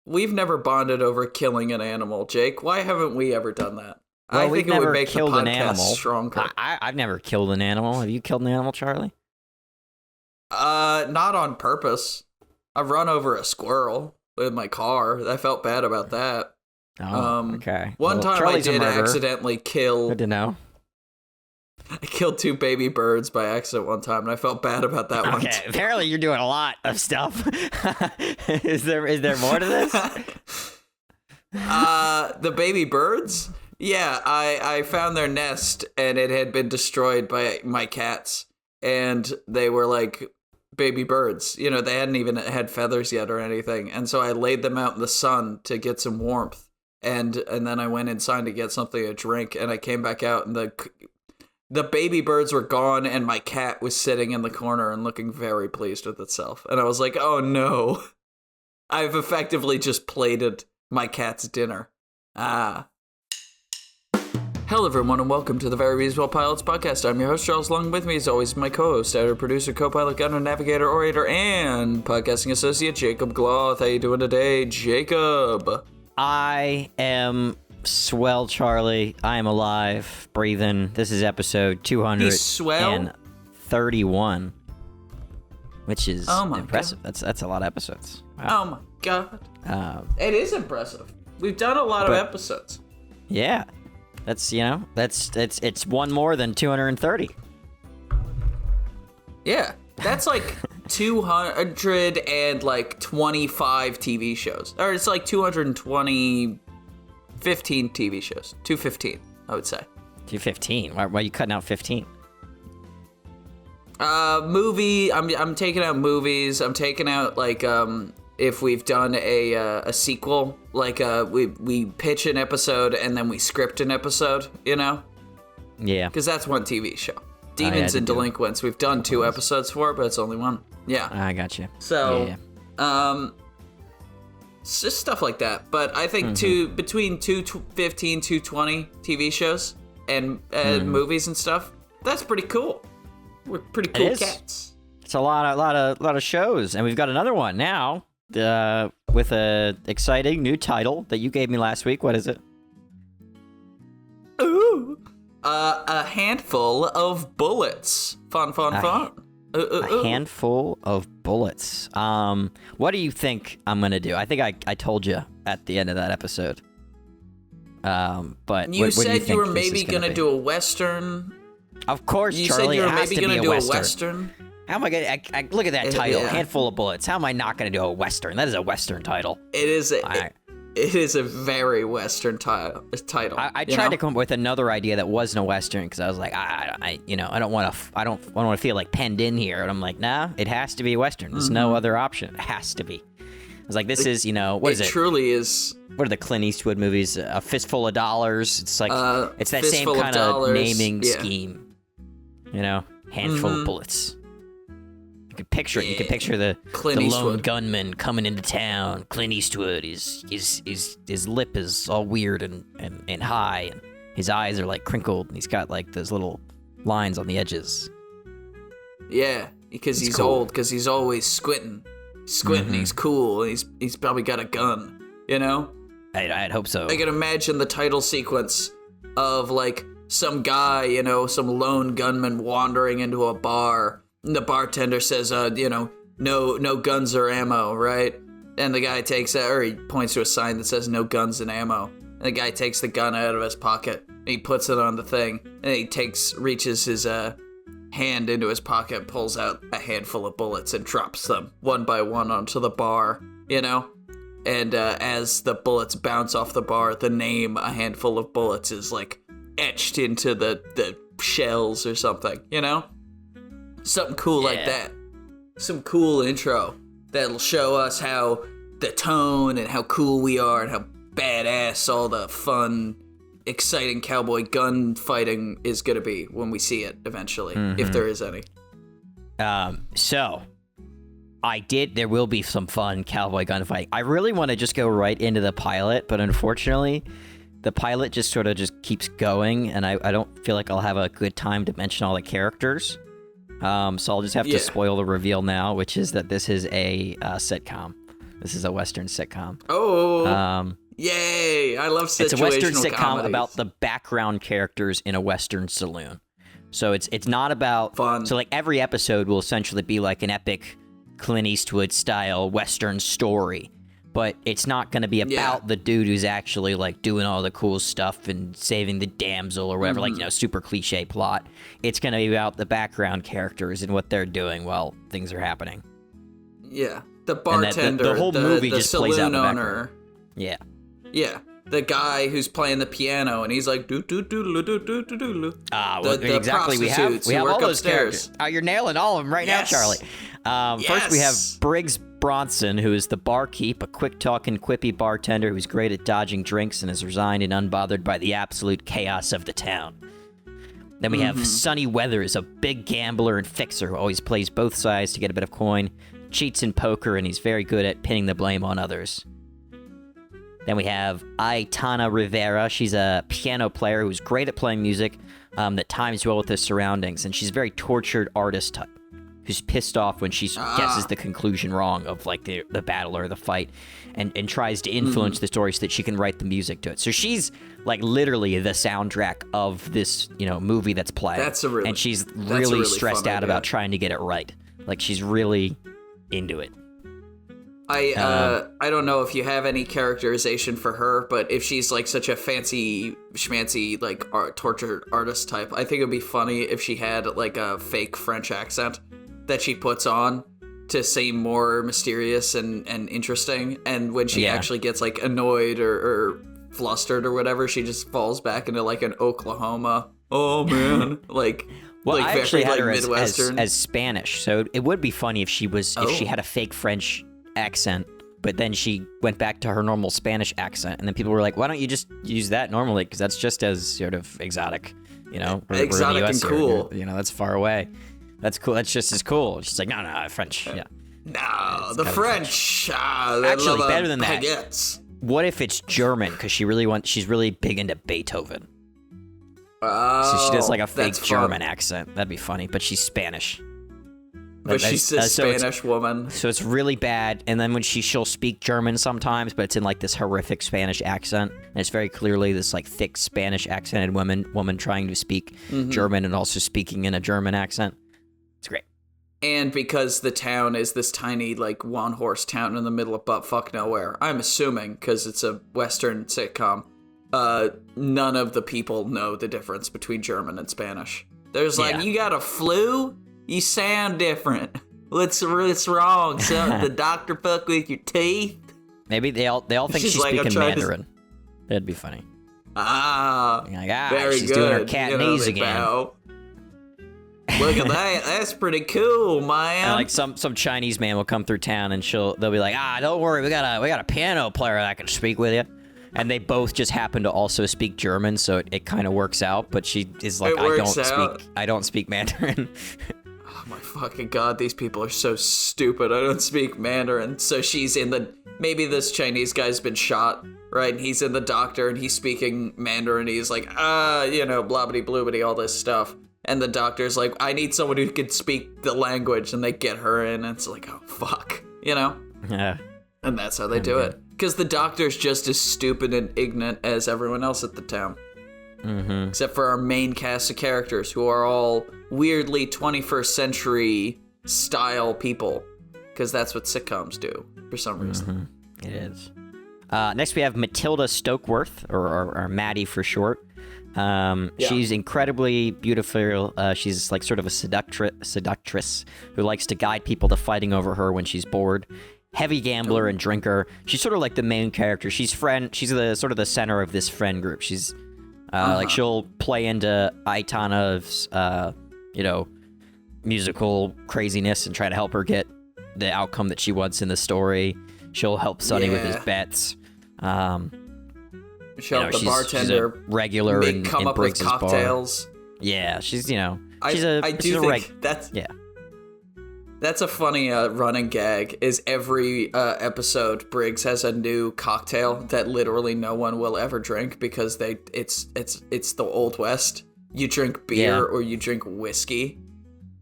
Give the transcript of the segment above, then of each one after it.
we've never bonded over killing an animal, Jake. Why haven't we ever done that? Well, I think it would make the an animal. podcast stronger. I've never killed an animal. Have you killed an animal, Charlie? Not on purpose. I've run over a squirrel with my car. I felt bad about that. Oh, okay. One time Charlie's I did accidentally kill... Good to know. I killed 2 baby birds by accident one time, and I felt bad about that one. Okay, apparently you're doing a lot of stuff. Is there more to this? The baby birds? Yeah, I found their nest, and it had been destroyed by my cats, and they were like baby birds. You know, they hadn't even had feathers yet or anything, and so I laid them out in the sun to get some warmth, and then I went inside to get something to drink, and I came back out, and the baby birds were gone, and my cat was sitting in the corner and looking very pleased with itself. And I was like, oh no, I've effectively just plated my cat's dinner. Hello everyone, and welcome to the Very Reasonable Pilots podcast. I'm your host, Charles. Along with me, as always, my co-host, editor, producer, co-pilot, gunner, navigator, orator, and podcasting associate, Jacob Gloth. How you doing today, Jacob? I am swell, Charlie. I am alive, breathing. This is episode 231, which is impressive. God. That's a lot of episodes. Wow. Oh my god, it is impressive. We've done a lot of episodes. Yeah, it's one more than 230. Yeah, that's like 225 TV shows, or it's like 15 TV shows. 215, I would say. 215? Why are you cutting out 15? Movie. I'm taking out movies. I'm taking out like if we've done a sequel, like we pitch an episode and then we script an episode, you know? Yeah. Because that's one TV show. Demons and Delinquents. We've done 2 episodes for it, but it's only one. Yeah. I got you. So, it's just stuff like that. But I think between 215, 220 TV shows and movies and stuff, that's pretty cool. We're pretty cool cats. It's a lot of shows, and we've got another one now with a exciting new title that you gave me last week. What is it? Ooh, a handful of bullets. Fun. A handful of bullets. What do you think I'm gonna do? I think I told you at the end of that episode. But you said you were maybe gonna do a western. Of course, you Charlie. You said you were maybe gonna do a western. How am I gonna? Look at that title, handful of bullets. How am I not gonna do a western? That is a western title. It is. It is a very western title. I tried to come up with another idea that wasn't a western because I was like, I don't want to feel like penned in here. And I'm like, nah, it has to be a western. There's no other option. It has to be. I was like, this is, what is it? It truly is. What are the Clint Eastwood movies? A Fistful of Dollars. It's like it's that same kind of naming scheme. Handful of bullets. You can picture it. You can picture the lone gunman coming into town. Clint Eastwood. His lip is all weird and high, and his eyes are like crinkled, and he's got like those little lines on the edges. Yeah, because he's cool. Old. Because he's always squinting. He's cool. He's probably got a gun. I'd hope so. I can imagine the title sequence of like some guy, some lone gunman wandering into a bar. And the bartender says, no guns or ammo, right? And the guy takes or he points to a sign that says no guns and ammo. And the guy takes the gun out of his pocket and he puts it on the thing. And he reaches his hand into his pocket, pulls out a handful of bullets and drops them one by one onto the bar, And as the bullets bounce off the bar, the name A Handful of Bullets is like etched into the shells or something, Something cool like that. Some cool intro that'll show us how the tone and how cool we are and how badass all the fun, exciting cowboy gun fighting is going to be when we see it eventually, if there is any. So, there will be some fun cowboy gunfighting. I really want to just go right into the pilot, but unfortunately, the pilot just sort of just keeps going, and I don't feel like I'll have a good time to mention all the characters. So I'll just have to spoil the reveal now, which is that this is a sitcom. This is a Western sitcom. Oh, yay! I love situational It's a Western sitcom comedies. about the background characters in a Western saloon. So it's not about fun. So like every episode will essentially be like an epic Clint Eastwood style Western story, but it's not going to be about the dude who's actually like doing all the cool stuff and saving the damsel or whatever, like, you know, super cliche plot. It's going to be about the background characters and what they're doing while things are happening. Yeah, the bartender, the whole movie the just plays out in the owner. Yeah. Yeah. The guy who's playing the piano, and he's like, do do do do do do do do. The exactly. We have all those characters. Oh, you're nailing all of them right now, Charlie. First, we have Briggs Bronson, who is the barkeep, a quick-talking, quippy bartender who's great at dodging drinks and is resigned and unbothered by the absolute chaos of the town. Then we have Sonny Weathers, a big gambler and fixer who always plays both sides to get a bit of coin, cheats in poker, and he's very good at pinning the blame on others. Then we have Aitana Rivera. She's a piano player who's great at playing music that times well with the surroundings, and she's a very tortured artist type who's pissed off when she guesses the conclusion wrong of like the battle or the fight, and tries to influence the story so that she can write the music to it. So she's like literally the soundtrack of this, you know, movie that's playing. And she's really stressed out about trying to get it right. Like she's really into it. I don't know if you have any characterization for her, but if she's like such a fancy schmancy like tortured artist type, I think it would be funny if she had like a fake French accent that she puts on to seem more mysterious and interesting. And when she actually gets like annoyed or flustered or whatever, she just falls back into like an Oklahoma. Oh man, like. Well, like I actually had her Midwestern. as Spanish, so it would be funny if she was if she had a fake French accent, but then she went back to her normal Spanish accent, and then people were like, "Why don't you just use that normally? Because that's just as sort of exotic, you know, exotic we're in the US and cool. Here, you know, that's far away. That's cool. That's just as cool." She's like, "No, French, yeah." No, the French. Actually, better than that. Baguettes. What if it's German? Because she's really big into Beethoven. So she does like a fake German accent. That'd be funny, but she's Spanish. But she's a Spanish woman. So it's really bad. And then when she'll speak German sometimes, but it's in like this horrific Spanish accent. And it's very clearly this like thick Spanish accented woman trying to speak German and also speaking in a German accent. It's great. And because the town is this tiny like one horse town in the middle of buttfuck nowhere, I'm assuming because it's a Western sitcom, none of the people know the difference between German and Spanish. There's like, you got a flu? You sound different. What's wrong? So the doctor fuck with your teeth? Maybe they all think she's like, speaking Mandarin. That'd be funny. Very she's good. Doing her Cantonese again. Look at that. That's pretty cool, man. And like some Chinese man will come through town and they'll be like, don't worry, we got a piano player that can speak with you. And they both just happen to also speak German, so it kind of works out. But she is like, I don't speak Mandarin. Oh my fucking god, these people are so stupid. I don't speak Mandarin. So she's maybe this Chinese guy's been shot, right? And he's in the doctor and he's speaking Mandarin. He's like, blobbity bloobity, all this stuff. And the doctor's like, I need someone who can speak the language. And they get her in, and it's like, oh fuck, you know? Yeah. And that's how they do it. Because the doctor's just as stupid and ignorant as everyone else at the town. Mm-hmm. Except for our main cast of characters, who are all weirdly 21st century style people. Because that's what sitcoms do, for some reason. It is. Next we have Matilda Stokeworth, or Maddie for short. She's incredibly beautiful. She's like sort of a seductress who likes to guide people to fighting over her when she's bored. Heavy gambler and drinker. She's sort of like the main character. She's the sort of the center of this friend group. She's like she'll play into Aitana's musical craziness and try to help her get the outcome that she wants in the story. She'll help Sonny with his bets. She'll help the bartender she's a regular come up with cocktails. Bar. Yeah, she's That's a funny running gag, is every episode Briggs has a new cocktail that literally no one will ever drink because it's the Old West. You drink beer or you drink whiskey.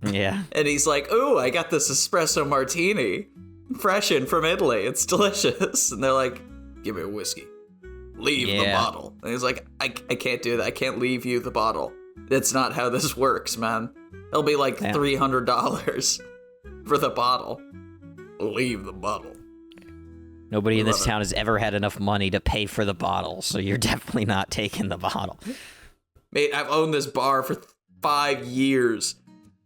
Yeah. And he's like, ooh, I got this espresso martini. fresh in from Italy. It's delicious. And they're like, give me a whiskey. Leave the bottle. And he's like, I can't do that. I can't leave you the bottle. That's not how this works, man. It'll be like $300 for the bottle. Leave the bottle. Nobody in this town has ever had enough money to pay for the bottle, so you're definitely not taking the bottle. Mate, I've owned this bar for 5 years.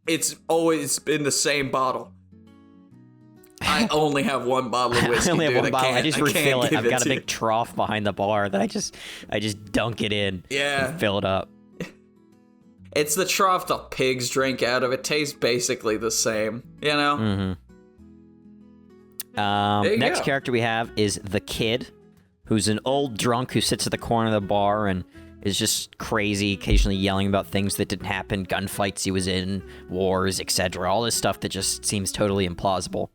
It's always been the same bottle. I only have one bottle of whiskey, I only have dude. one bottle. I just refill it. I've got a big trough behind the bar that I just dunk it in and fill it up. It's the trough the pigs drink out of. It tastes basically the same, you know? Next character we have is the Kid, who's an old drunk who sits at the corner of the bar and is just crazy, occasionally yelling about things that didn't happen, gunfights he was in, wars, etc. All this stuff that just seems totally implausible.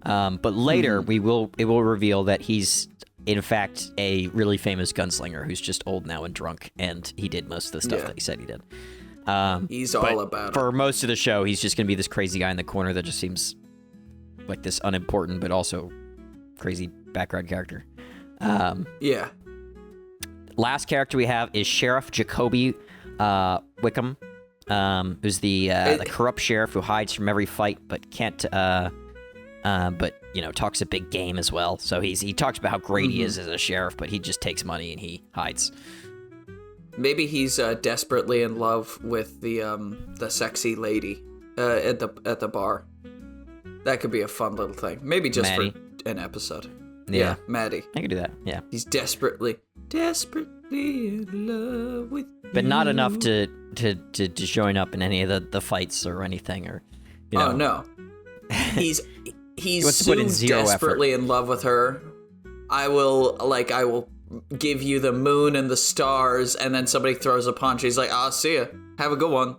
But later, it will reveal that he's, in fact, a really famous gunslinger who's just old now and drunk, and he did most of the stuff that he said he did. He's all about it. For most of the show, he's just going to be this crazy guy in the corner that just seems like this unimportant but also crazy background character. Last character we have is Sheriff Jacoby Wickham, who's the corrupt sheriff who hides from every fight but can't, but talks a big game as well. So he talks about how great he is as a sheriff, but he just takes money and he hides. Maybe he's desperately in love with the sexy lady at the bar. That could be a fun little thing. Maybe just Maddie. For an episode. Yeah, Maddie. I could do that. Yeah. He's desperately in love with you. But not enough to join up in any of the fights or anything, or Oh no. He's so desperately in love with her. I will give you the moon and the stars, and then somebody throws a punch. He's like, see ya. Have a good one.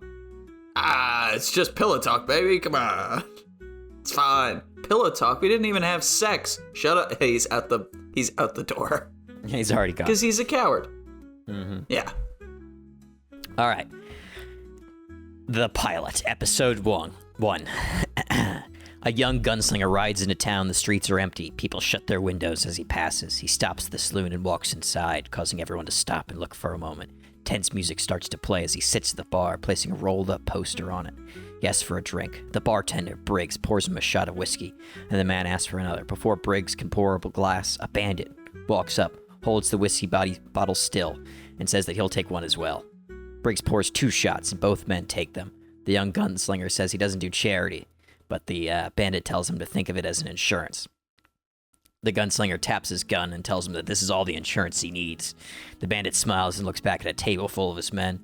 It's just pillow talk, baby. Come on. It's fine. Pillow talk. We didn't even have sex. Shut up. He's out the door. He's already gone. Because he's a coward. Yeah. All right. The Pilot, Episode 1. A young gunslinger rides into town. The streets are empty. People shut their windows as he passes. He stops at the saloon and walks inside, causing everyone to stop and look for a moment. Tense music starts to play as he sits at the bar, placing a rolled-up poster on it. He asks for a drink. The bartender, Briggs, pours him a shot of whiskey, and the man asks for another. Before Briggs can pour up a glass, a bandit walks up, holds the whiskey bottle still, and says that he'll take one as well. Briggs pours 2 shots, and both men take them. The young gunslinger says he doesn't do charity, but the bandit tells him to think of it as an insurance. The gunslinger taps his gun and tells him that this is all the insurance he needs. The bandit smiles and looks back at a table full of his men.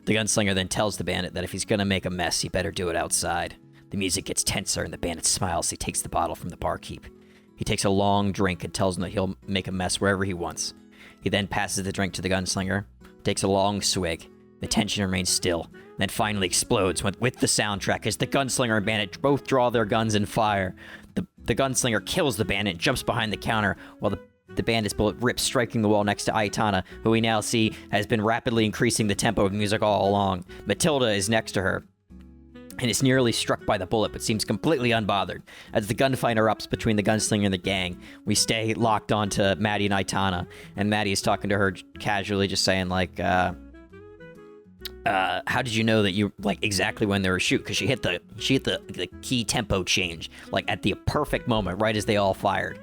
The gunslinger then tells the bandit that if he's going to make a mess, he better do it outside. The music gets tenser and the bandit smiles as he takes the bottle from the barkeep. He takes a long drink and tells him that he'll make a mess wherever he wants. He then passes the drink to the gunslinger, takes a long swig. The tension remains still, and then finally explodes with the soundtrack as the gunslinger and bandit both draw their guns and fire. The gunslinger kills the bandit and jumps behind the counter while the bandit's bullet rips, striking the wall next to Aitana, who we now see has been rapidly increasing the tempo of the music all along. Matilda is next to her and is nearly struck by the bullet, but seems completely unbothered. As the gunfight erupts between the gunslinger and the gang, we stay locked onto Maddie and Aitana, and Maddie is talking to her casually, just saying, like, how did you know that you, like, exactly when they were shoot? Because she hit the key tempo change, like, at the perfect moment, right as they all fired.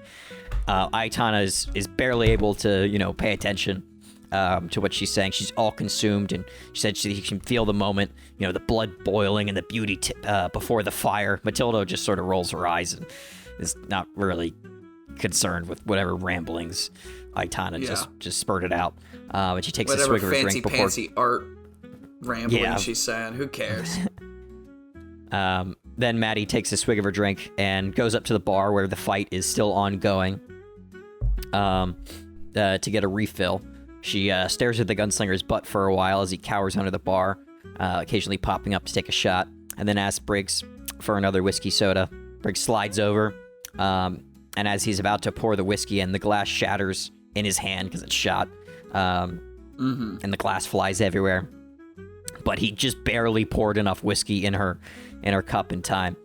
Aitana is barely able to, pay attention to what she's saying. She's all consumed, and she said she can feel the moment, the blood boiling and the beauty before the fire. Matilda just sort of rolls her eyes and is not really concerned with whatever ramblings Aitana just spurted out. And she takes a swig of her drink before... fancy art rambling she's saying. Who cares? Then Maddie takes a swig of her drink and goes up to the bar where the fight is still ongoing to get a refill. She stares at the gunslinger's butt for a while as he cowers under the bar, occasionally popping up to take a shot, and then asks Briggs for another whiskey soda. Briggs slides over, and as he's about to pour the whiskey in, the glass shatters in his hand because it's shot, and the glass flies everywhere. But he just barely poured enough whiskey in her cup in time.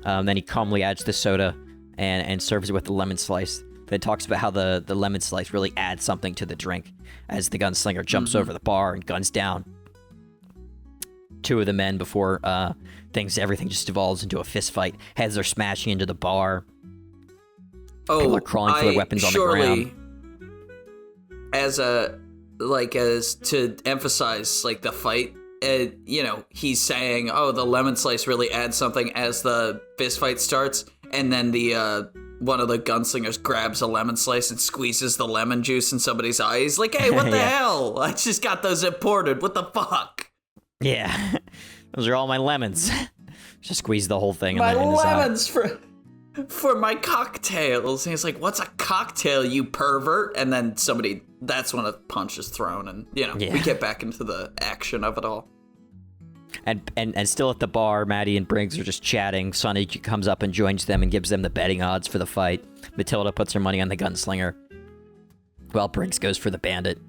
Then he calmly adds the soda and serves it with the lemon slice. That talks about how the lemon slice really adds something to the drink as the gunslinger jumps over the bar and guns down two of the men before everything just devolves into a fist fight. Heads are smashing into the bar. People are crawling for their weapons on the ground. As to emphasize like the fight, he's saying, "Oh, the lemon slice really adds something" as the fist fight starts, and then the one of the gunslingers grabs a lemon slice and squeezes the lemon juice in somebody's eye. He's like, "Hey, what the hell? I just got those imported. What the fuck?" Yeah, those are all my lemons. Just squeeze the whole thing. My in lemons for my cocktails. And he's like, "What's a cocktail, you pervert?" And then that's when a punch is thrown, and we get back into the action of it all. And still at the bar, Maddie and Briggs are just chatting. Sonny comes up and joins them and gives them the betting odds for the fight. Matilda puts her money on the gunslinger, while Briggs goes for the bandit.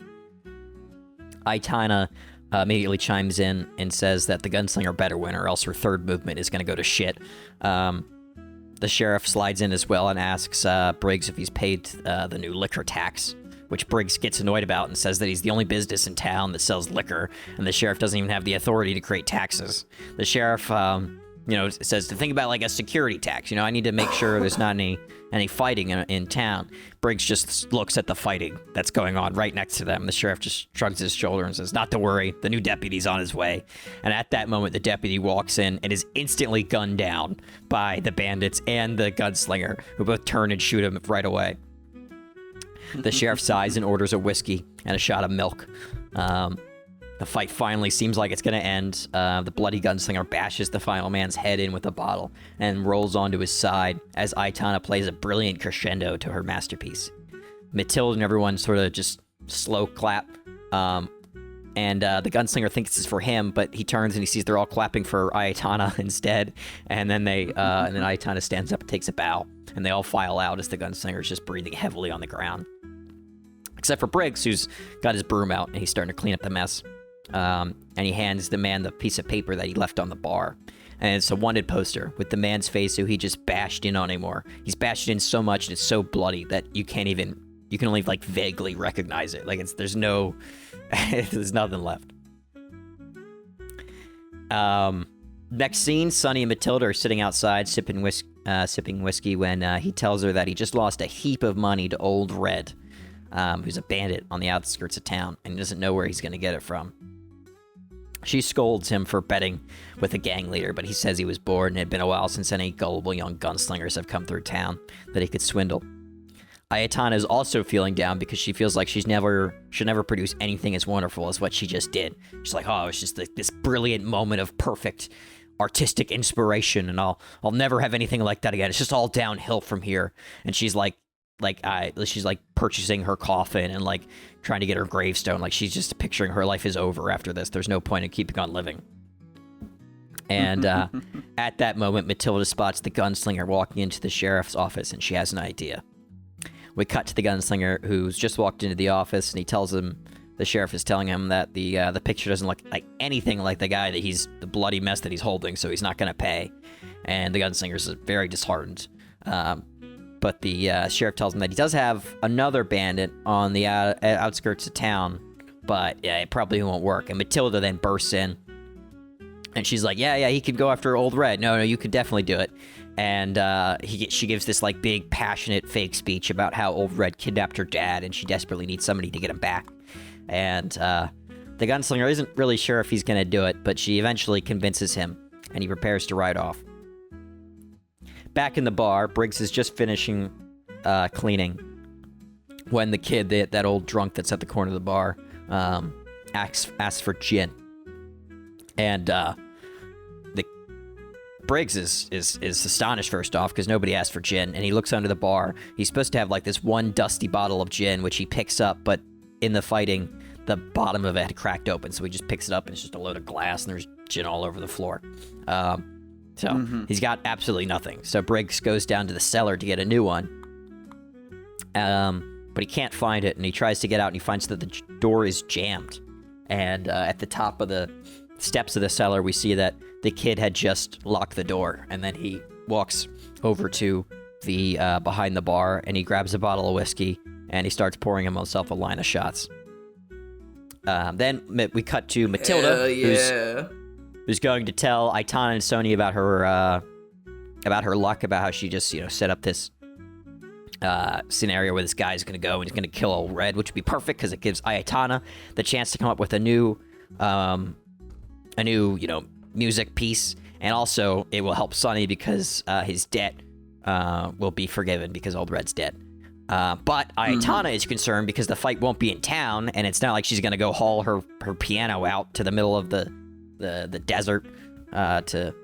Aitana immediately chimes in and says that the gunslinger better win, or else her third movement is going to go to shit. The sheriff slides in as well and asks Briggs if he's paid the new liquor tax, which Briggs gets annoyed about and says that he's the only business in town that sells liquor, and the sheriff doesn't even have the authority to create taxes. The sheriff, says to think about like a security tax. I need to make sure there's not any fighting in town. Briggs just looks at the fighting that's going on right next to them. The sheriff just shrugs his shoulder and says, "Not to worry, the new deputy's on his way." And at that moment, the deputy walks in and is instantly gunned down by the bandits and the gunslinger, who both turn and shoot him right away. The sheriff sighs and orders a whiskey and a shot of milk. The fight finally seems like it's going to end. The bloody gunslinger bashes the final man's head in with a bottle and rolls onto his side as Aitana plays a brilliant crescendo to her masterpiece. Matilda and everyone sort of just slow clap. And the gunslinger thinks it's for him, but he turns and he sees they're all clapping for Aitana instead. And then Aitana stands up and takes a bow. And they all file out as the gunslinger is just breathing heavily on the ground. Except for Briggs, who's got his broom out and he's starting to clean up the mess. And he hands the man the piece of paper that he left on the bar. And it's a wanted poster with the man's face who he just bashed in on anymore. He's bashed in so much and it's so bloody that you can only like vaguely recognize it. Like there's nothing left. Next scene, Sonny and Matilda are sitting outside sipping whiskey when he tells her that he just lost a heap of money to Old Red, who's a bandit on the outskirts of town, and he doesn't know where he's going to get it from. She scolds him for betting with a gang leader, but he says he was bored and it had been a while since any gullible young gunslingers have come through town that he could swindle. Aitana is also feeling down because she feels like should never produce anything as wonderful as what she just did. She's like, "Oh, it's just this brilliant moment of perfect artistic inspiration, and I'll never have anything like that again. It's just all downhill from here." And she's she's purchasing her coffin and like trying to get her gravestone. Like she's just picturing her life is over after this. There's no point in keeping on living. And at that moment, Matilda spots the gunslinger walking into the sheriff's office, and she has an idea. We cut to the gunslinger who's just walked into the office, and he tells him, the sheriff is telling him that the picture doesn't look like anything like the guy the bloody mess that he's holding, so he's not going to pay. And the gunslinger is very disheartened. But the sheriff tells him that he does have another bandit on the outskirts of town, but yeah, it probably won't work. And Matilda then bursts in, and she's like, yeah, he could go after Old Red. No, you could definitely do it. And she gives this like big, passionate fake speech about how Old Red kidnapped her dad, and she desperately needs somebody to get him back. And the gunslinger isn't really sure if he's going to do it, but she eventually convinces him, and he prepares to ride off. Back in the bar, Briggs is just finishing cleaning when the kid, that old drunk that's at the corner of the bar, asks for gin. And Briggs is astonished first off because nobody asked for gin, and he looks under the bar. He's supposed to have like this one dusty bottle of gin, which he picks up, but in the fighting, the bottom of it had cracked open, so he just picks it up and it's just a load of glass, and there's gin all over the floor. He's got absolutely nothing. So Briggs goes down to the cellar to get a new one, but he can't find it, and he tries to get out, and he finds that the door is jammed. And at the top of the steps of the cellar, we see that the kid had just locked the door, and then he walks over to the behind the bar, and he grabs a bottle of whiskey, and he starts pouring himself a line of shots. Then we cut to Matilda, who's going to tell Aitana and Sony about her luck, about how she just set up this scenario where this guy's going to go and he's going to kill Old Red, which would be perfect because it gives Aitana the chance to come up with a new music piece, and also it will help Sonny because his debt will be forgiven because Old Red's dead. But Aitana is concerned because the fight won't be in town, and it's not like she's going to go haul her piano out to the middle of the desert to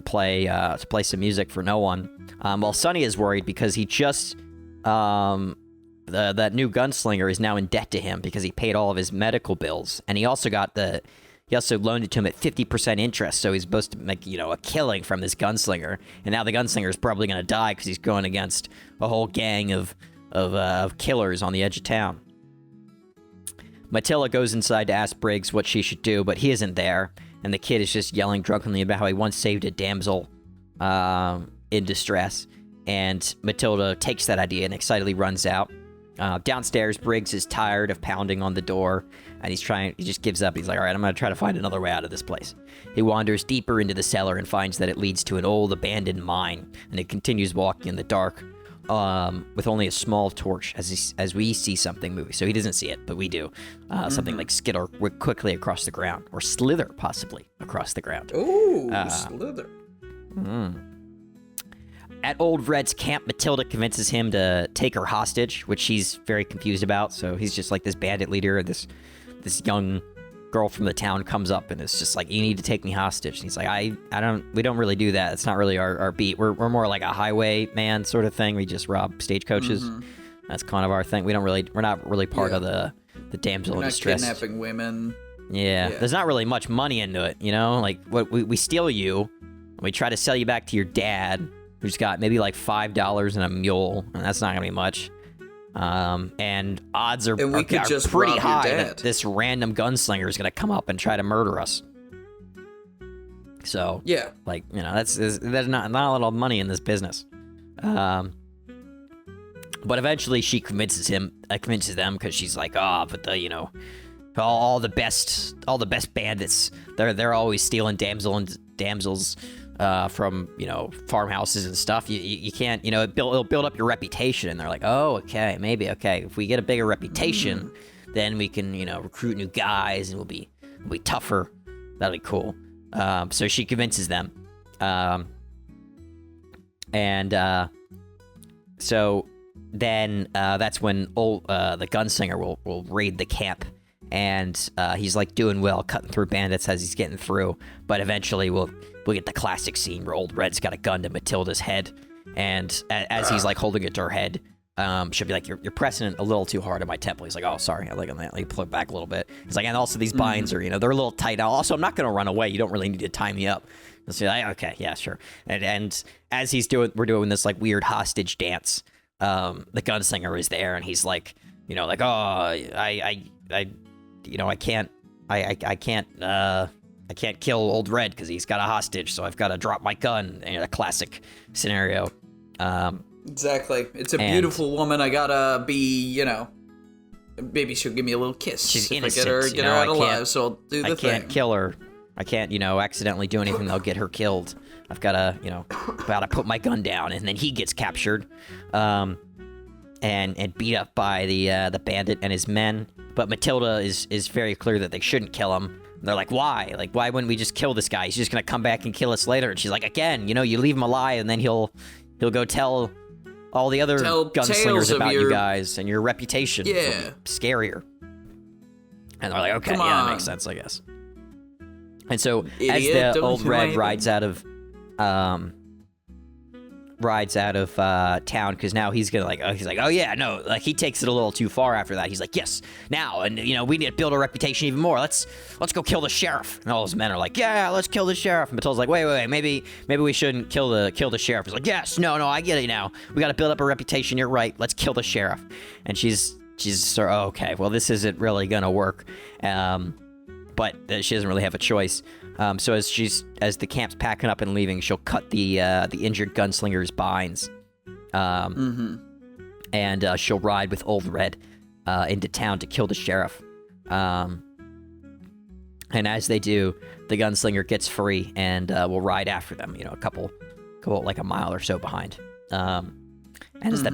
play some music for no one. While Sonny is worried because he just that new gunslinger is now in debt to him because he paid all of his medical bills, and he also loaned it to him at 50% interest, so he's supposed to make a killing from this gunslinger, and now the gunslinger is probably going to die because he's going against a whole gang of killers on the edge of town. Matilda goes inside to ask Briggs what she should do, but he isn't there, and the kid is just yelling drunkenly about how he once saved a damsel in distress, and Matilda takes that idea and excitedly runs out. Downstairs, Briggs is tired of pounding on the door, and he just gives up. He's like, all right, I'm going to try to find another way out of this place. He wanders deeper into the cellar and finds that it leads to an old abandoned mine, and he continues walking in the dark with only a small torch as we see something moving. So he doesn't see it, but we do. Something like skitter quickly across the ground, or slither possibly across the ground. Ooh, slither. At Old Red's camp, Matilda convinces him to take her hostage, which he's very confused about. So he's just like this bandit leader, and this young girl from the town comes up and it's just like, you need to take me hostage. And he's like, we don't really do that. It's not really our beat. We're more like a highwayman sort of thing. We just rob stagecoaches. That's kind of our thing. We're not really part of the damsel in distress. We're not kidnapping women. Yeah. There's not really much money into it, like we steal you, and we try to sell you back to your dad, who's got maybe like $5 and a mule, and that's not gonna be much. And odds are pretty high that this random gunslinger is gonna come up and try to murder us. So there's not a lot of money in this business. But eventually she convinces them because she's like, but all the best bandits, they're always stealing damsels from farmhouses and stuff. You can't, it'll build up your reputation. And they're like, oh, okay, maybe, okay, if we get a bigger reputation, then we can recruit new guys and we'll be tougher. That'll be cool. So she convinces them, so then that's when the gunslinger will raid the camp. And he's like doing well, cutting through bandits as he's getting through. But eventually we'll get the classic scene where Old Red's got a gun to Matilda's head, and as he's like holding it to her head, she'll be like, "You're pressing it a little too hard on my temple." He's like, "Oh, sorry." I like pull it back a little bit. He's like, "And also these binds are they're a little tight. Also, I'm not gonna run away. You don't really need to tie me up." And so like, okay, yeah, sure. And as we're doing this like weird hostage dance. The gunslinger is there, and he's like, like, "Oh, I can't kill Old Red because he's got a hostage, so I've got to drop my gun." A classic scenario. Exactly. It's a beautiful woman. I gotta be, maybe she'll give me a little kiss. She's innocent. Get her out alive, so I'll do the thing. I can't kill her. I can't, accidentally do anything that'll get her killed. I've gotta, gotta put my gun down, and then he gets captured, and beat up by the bandit and his men. But Matilda is very clear that they shouldn't kill him. And they're like, why? Like, why wouldn't we just kill this guy? He's just gonna come back and kill us later. And she's like, again, you leave him alive, and then he'll go tell all the other gunslingers about you guys and your reputation. Yeah. Scarier. And they're like, okay, yeah, that makes sense, I guess. And so as the Old Red rides out of town, because now he's gonna he's like, oh yeah, no, like he takes it a little too far after that. He's like, yes, now, and we need to build a reputation even more. Let's go kill the sheriff. And all his men are like, yeah, let's kill the sheriff. And Matilda's like, wait, maybe we shouldn't kill the sheriff. He's like, yes, no, I get it now. We got to build up a reputation. You're right. Let's kill the sheriff. And she's sort of, okay, well, this isn't really gonna work. But she doesn't really have a choice. So as the camp's packing up and leaving, she'll cut the injured gunslinger's binds, And she'll ride with Old Red into town to kill the sheriff. And as they do, the gunslinger gets free and will ride after them, a couple like a mile or so behind. And as the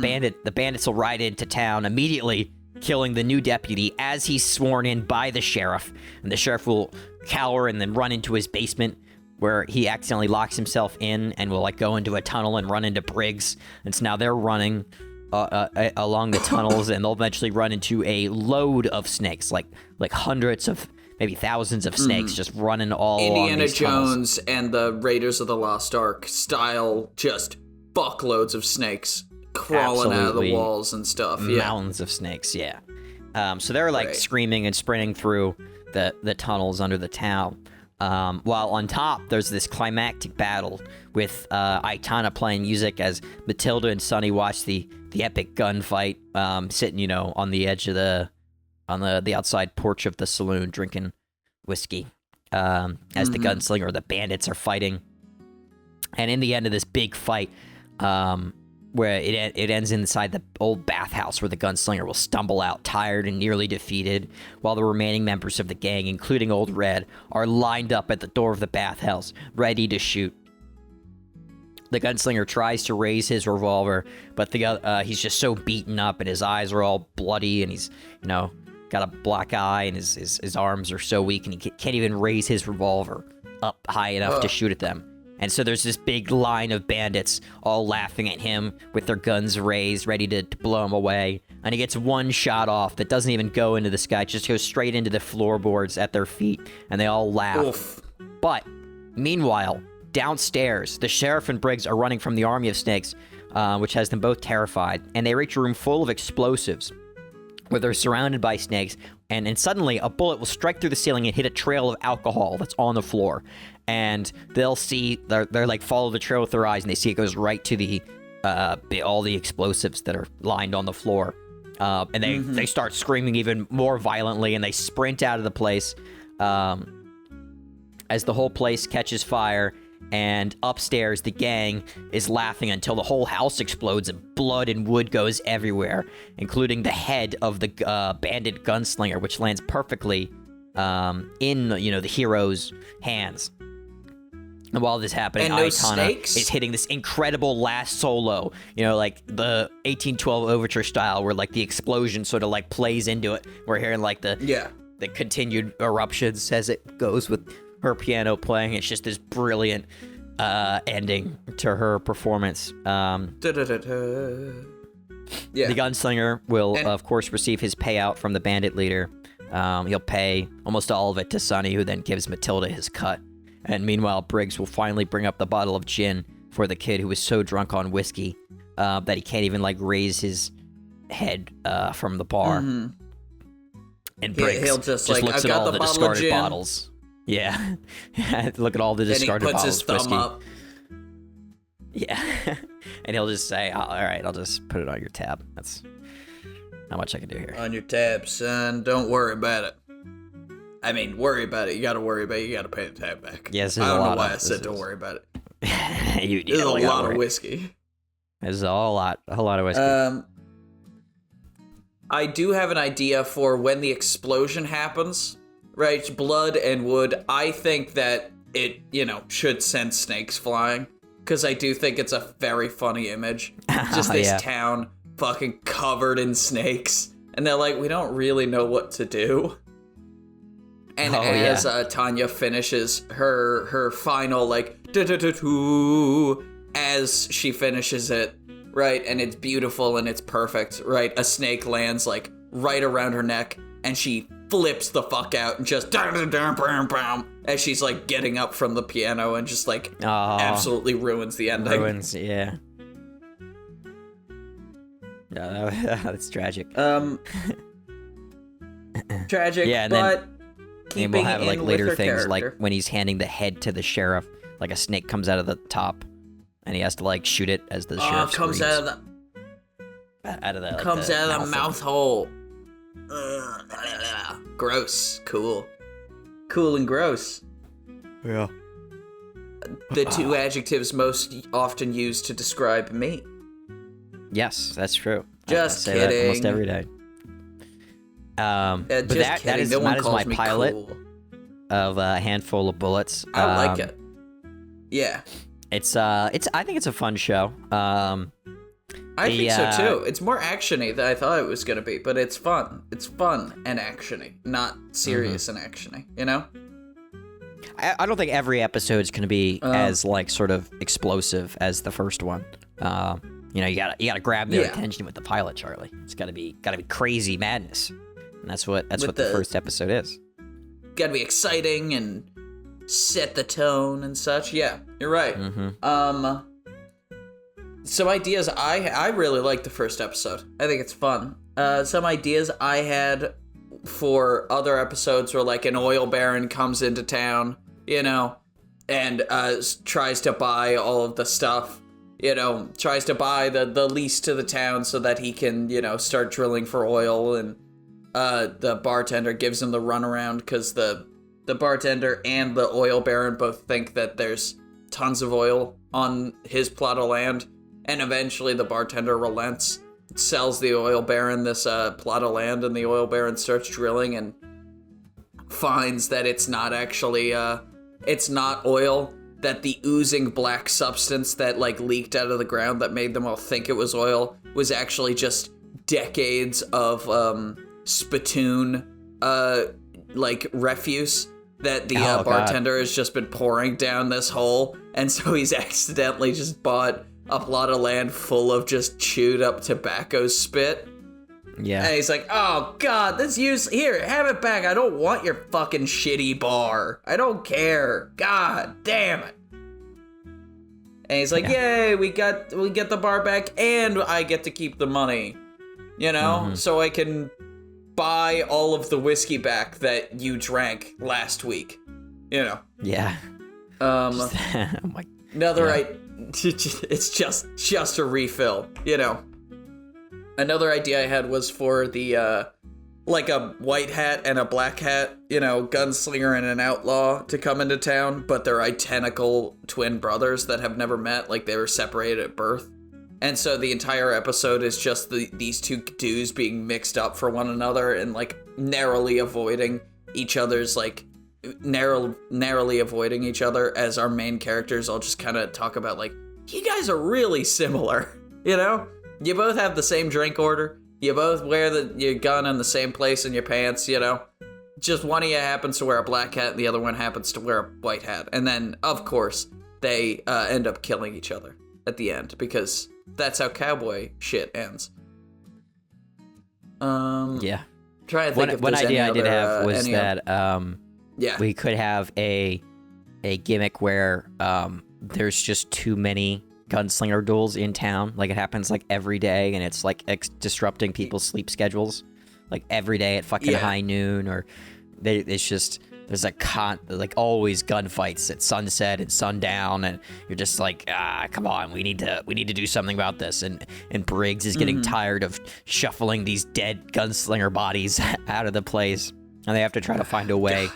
bandits will ride into town immediately, killing the new deputy as he's sworn in by the sheriff. And the sheriff will cower and then run into his basement, where he accidentally locks himself in and will go into a tunnel and run into Briggs. And so now they're running along the tunnels, and they'll eventually run into a load of snakes, like hundreds of, maybe thousands of snakes just running all along these tunnels. Indiana Jones and the Raiders of the Lost Ark style, just fuckloads of snakes crawling out of the walls and stuff. Mountains of snakes, yeah. So they're screaming and sprinting through the tunnels under the town. While on top, there's this climactic battle with Aitana playing music as Matilda and Sonny watch the epic gunfight, sitting, on the edge of the outside porch of the saloon, drinking whiskey, as the gunslinger, the bandits are fighting. And in the end of this big fight, where it ends inside the old bathhouse, where the gunslinger will stumble out tired and nearly defeated, while the remaining members of the gang, including Old Red, are lined up at the door of the bathhouse, ready to shoot. The gunslinger tries to raise his revolver, but he's just so beaten up, and his eyes are all bloody, and he's, got a black eye, and his arms are so weak, and he can't even raise his revolver up high enough to shoot at them. And so there's this big line of bandits all laughing at him with their guns raised, ready to blow him away. And he gets one shot off that doesn't even go into the sky, just goes straight into the floorboards at their feet, and they all laugh. Oof. But meanwhile, downstairs, the sheriff and Briggs are running from the army of snakes, which has them both terrified. And they reach a room full of explosives, where they're surrounded by snakes, and suddenly a bullet will strike through the ceiling and hit a trail of alcohol that's on the floor. And they'll see, they're follow the trail with their eyes, and they see it goes right to all the explosives that are lined on the floor. And they start screaming even more violently, and they sprint out of the place as the whole place catches fire. And upstairs, the gang is laughing until the whole house explodes and blood and wood goes everywhere, including the head of the bandit gunslinger, which lands perfectly in the hero's hands. And while this is happening, Aitana is hitting this incredible last solo, like the 1812 overture style, where the explosion sort of plays into it. We're hearing the continued eruptions as it goes with her piano playing. It's just this brilliant ending to her performance. The gunslinger will, of course, receive his payout from the bandit leader. He'll pay almost all of it to Sonny, who then gives Matilda his cut. And meanwhile, Briggs will finally bring up the bottle of gin for the kid, who was so drunk on whiskey that he can't even raise his head from the bar. And Briggs he'll just looks at all the discarded bottles. Yeah. Look at all the discarded bottles of whiskey. Up. Yeah. And he'll just say, all right, I'll just put it on your tab. That's not much I can do here. On your tab, son. Don't worry about it. I mean, worry about it. You gotta worry about it. You gotta pay the tab back. Yes, I don't know why I said don't worry about it. There's a lot of whiskey. There's a whole lot of whiskey. I do have an idea for when the explosion happens. Right, blood and wood. I think that it, should send snakes flying. Because I do think it's a very funny image. Just this town fucking covered in snakes. And they're like, we don't really know what to do. And as Tanya finishes her final, as she finishes it, right, and it's beautiful and it's perfect, right, a snake lands, right around her neck, and she flips the fuck out and just as she's getting up from the piano and just absolutely ruins the ending. Yeah. No, that's tragic. Tragic, yeah, and but and we'll have later things character. When he's handing the head to the sheriff, a snake comes out of the top, and he has to shoot it as the sheriff comes screams. out of the mouth hole. Gross. Cool and gross. Yeah. The two adjectives most often used to describe me. Yes, that's true. Just I say kidding. that almost every day. But that is my pilot of A Handful of Bullets. I like it. Yeah. I think it's a fun show. I think so too. It's more actiony than I thought it was gonna be, but it's fun. It's fun and actiony, not serious and actiony. You know. I don't think every episode is gonna be as like sort of explosive as the first one. You know, you gotta grab their attention with the pilot, Charlie. It's gotta be crazy madness, and that's what the first episode is. Gotta be exciting and set the tone and such. Yeah, you're right. Some ideas I really like the first episode. I think it's fun. Some ideas I had for other episodes were like an oil baron comes into town, you know, and tries to buy all of the stuff, you know, tries to buy the lease to the town so that he can, you know, start drilling for oil, and the bartender gives him the runaround because the bartender and the oil baron both think that there's tons of oil on his plot of land. And eventually the bartender relents, sells the oil baron this plot of land, and the oil baron starts drilling and finds that it's not actually, it's not oil, that the oozing black substance that like leaked out of the ground that made them all think it was oil was actually just decades of spittoon like refuse that the bartender has just been pouring down this hole. And so he's accidentally just bought a plot of land full of just chewed up tobacco spit. Yeah. And he's like, oh god, here, have it back. I don't want your fucking shitty bar. I don't care. God damn it. And he's like, yay, we get the bar back and I get to keep the money. You know? So I can buy all of the whiskey back that you drank last week. You know? Yeah. Oh my. It's just a refill, you know. Another idea I had was for the like a white hat and a black hat, you know, gunslinger and an outlaw to come into town, but they're identical twin brothers that have never met, like they were separated at birth. And so the entire episode is just these two dudes being mixed up for one another and like narrowly avoiding each other's like narrowly avoiding each other, as our main characters all just kind of talk about like, you guys are really similar, you know? You both have the same drink order, you both wear your gun in the same place in your pants, you know? Just one of you happens to wear a black hat and the other one happens to wear a white hat. And then, of course, they end up killing each other at the end, because that's how cowboy shit ends. Yeah. Trying to think of one idea I did have was that yeah, we could have a gimmick where there's just too many gunslinger duels in town. Like it happens like every day, and it's like disrupting people's sleep schedules. Like every day at fucking high noon, or there's like always gunfights at sunset and sundown, and you're just like, come on, we need to do something about this. And Briggs is getting tired of shuffling these dead gunslinger bodies out of the place, and they have to try to find a way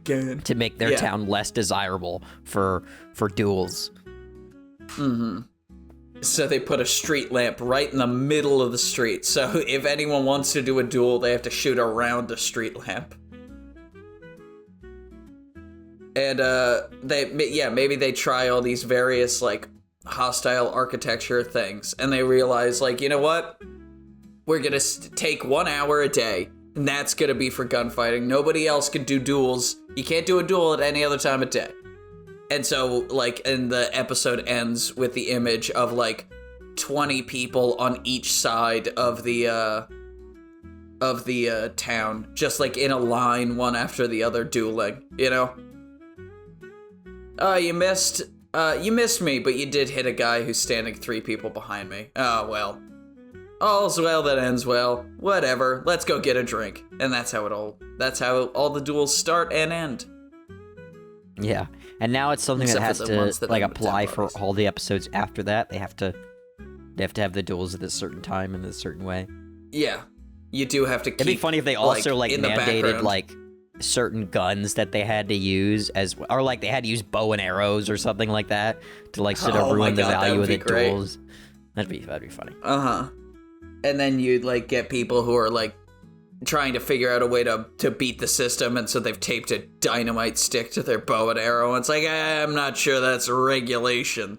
to make their town less desirable for duels. So they put a street lamp right in the middle of the street. So if anyone wants to do a duel, they have to shoot around the street lamp. And maybe they try all these various like hostile architecture things, and they realize like, you know what? We're gonna take 1 hour a day, and that's gonna be for gunfighting. Nobody else can do duels. You can't do a duel at any other time of day. And so, like, and the episode ends with the image of, like, 20 people on each side of the town, just, like, in a line, one after the other, dueling, you know? You missed me, but you did hit a guy who's standing 3 people behind me. Oh, well. All's well that ends well. Whatever, let's go get a drink. And that's how all the duels start and end. Yeah. And now it's something that has to like apply for all the episodes after that. They have to have the duels at a certain time in a certain way. Yeah, you do have to keep. It'd be funny if they also like mandated like certain guns that they had to use or like they had to use bow and arrows or something like that to like sort of ruin the value of the duels. That'd be funny. And then you'd like get people who are like trying to figure out a way to beat the system, and so they've taped a dynamite stick to their bow and arrow, and it's like, I'm not sure that's regulation.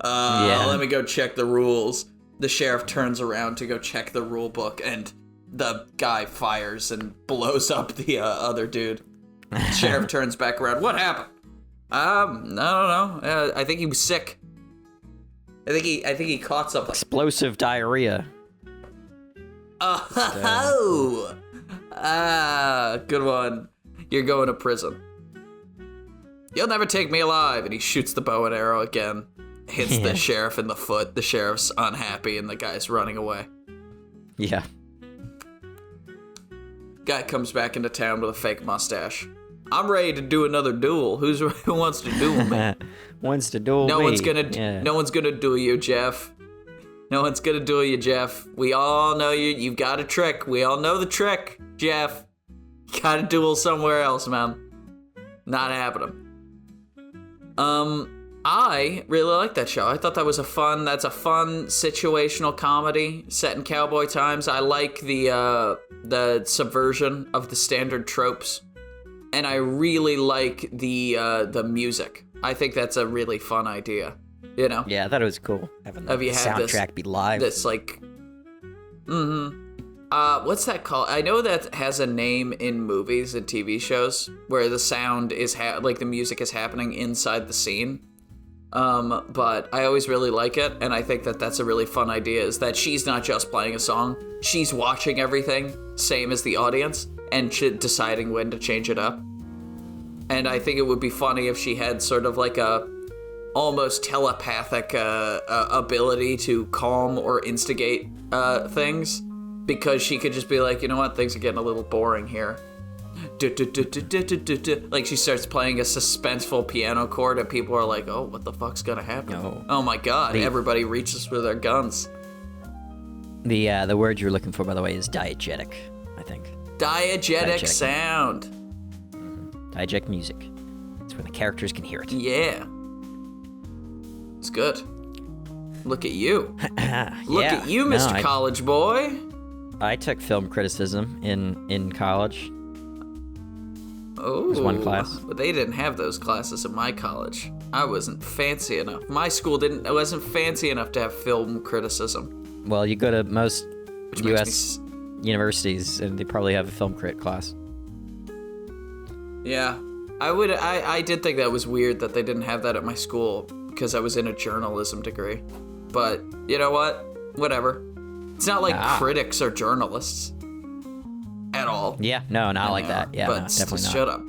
Let me go check the rules. The sheriff turns around to go check the rule book, and the guy fires and blows up the other dude. The sheriff turns back around. What happened? I don't know. I think he was sick. I think he caught something. Explosive diarrhea. Oh! Good one. You're going to prison. You'll never take me alive. And he shoots the bow and arrow again. Hits the sheriff in the foot. The sheriff's unhappy, and the guy's running away. Yeah. Guy comes back into town with a fake mustache. I'm ready to do another duel. Who wants to duel me? Wants to duel me. No one's gonna duel you, Jeff. No one's gonna duel you, Jeff. We all know you. You've got a trick. We all know the trick, Jeff. You gotta duel somewhere else, man. Not happening. I really like that show. I thought that was that's a fun situational comedy set in cowboy times. I like the subversion of the standard tropes, and I really like the music. I think that's a really fun idea. You know? Yeah, I thought it was cool having the soundtrack be live. This like, what's that called? I know that has a name in movies and TV shows where the sound is like the music is happening inside the scene. But I always really like it, and I think that that's a really fun idea, is that she's not just playing a song, she's watching everything, same as the audience, and deciding when to change it up. And I think it would be funny if she had sort of like a almost telepathic ability to calm or instigate things, because she could just be like, you know what, things are getting a little boring here. Like she starts playing a suspenseful piano chord, and people are like, oh, what the fuck's gonna happen? No. Oh my god, everybody reaches for their guns. The word you're looking for, by the way, is diegetic, I think. Diegetic sound. Mm-hmm. Diegetic music. It's when the characters can hear it. Yeah. It's good. Look at you. Look at you, Mr. College boy. I took film criticism in college. Oh, it was one class. But they didn't have those classes at my college. I wasn't fancy enough. My school wasn't fancy enough to have film criticism. Well, you go to most U.S. universities, and they probably have a film crit class. Yeah, I did think that was weird that they didn't have that at my school, because I was in a journalism degree. But you know what? Whatever. It's not like critics are journalists. At all. Yeah, no, not like that. Yeah, but no, definitely not. Shut up.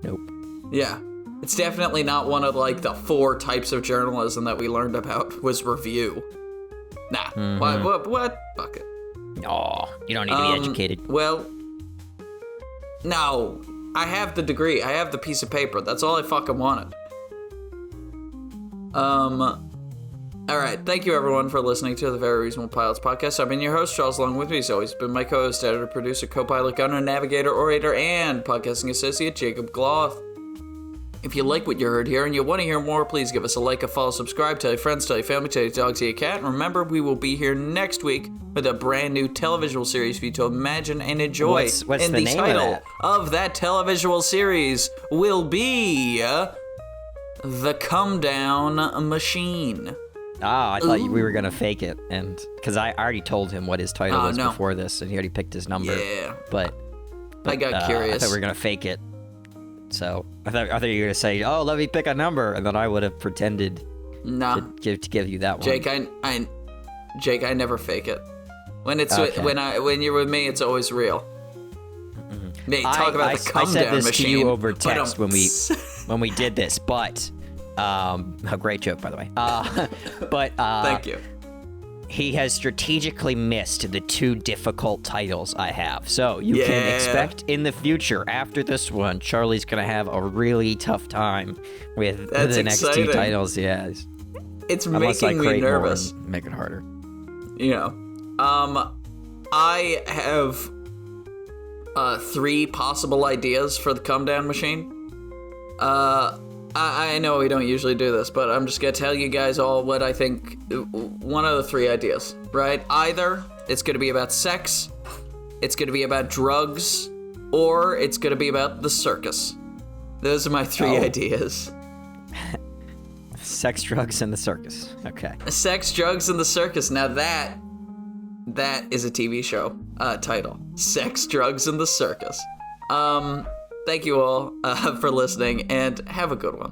Nope. Yeah, it's definitely not one of like the 4 types of journalism that we learned about was review. Nah. Mm-hmm. What? Fuck it. No, you don't need to be educated. Well, no. I have the degree. I have the piece of paper. That's all I fucking wanted. All right, thank you everyone for listening to the Very Reasonable Pilots podcast. I've been your host, Charles. Along with me has always been my co-host, editor, producer, co-pilot, gunner, navigator, orator, and podcasting associate, Jacob Gloth. If you like what you heard here and you want to hear more, please give us a like, a follow, subscribe, tell your friends, tell your family, tell your dog, tell your cat. And remember, we will be here next week with a brand new televisual series for you to imagine and enjoy. What's and the name title of that televisual series will be The Come Down Machine. I thought we were going to fake it, and because I already told him what his title was before this, and he already picked his number. Yeah. But I got curious. I thought we were going to fake it. So I thought you were going to say, oh, let me pick a number, and then I would have pretended to give you that one. Jake, I never fake it. When it's when you're with me, it's always real. Mm-hmm. Nate, talk about the come down machine. I said this to you over text when we did this, but a great joke, by the way. But thank you. He has strategically missed the 2 difficult titles I have. So you can expect in the future, after this one, Charlie's going to have a really tough time with the next 2 titles. Yeah. It's making me nervous. Make it harder. You know. I have 3 possible ideas for the come down machine. I know we don't usually do this, but I'm just gonna tell you guys all what I think. One of the three ideas, right? Either it's gonna be about sex, it's gonna be about drugs, or it's gonna be about the circus. Those are my three ideas. Sex, drugs, and the circus. Okay. Sex, drugs, and the circus. Now that is a TV show title. Sex, drugs, and the circus. Thank you all for listening, and have a good one.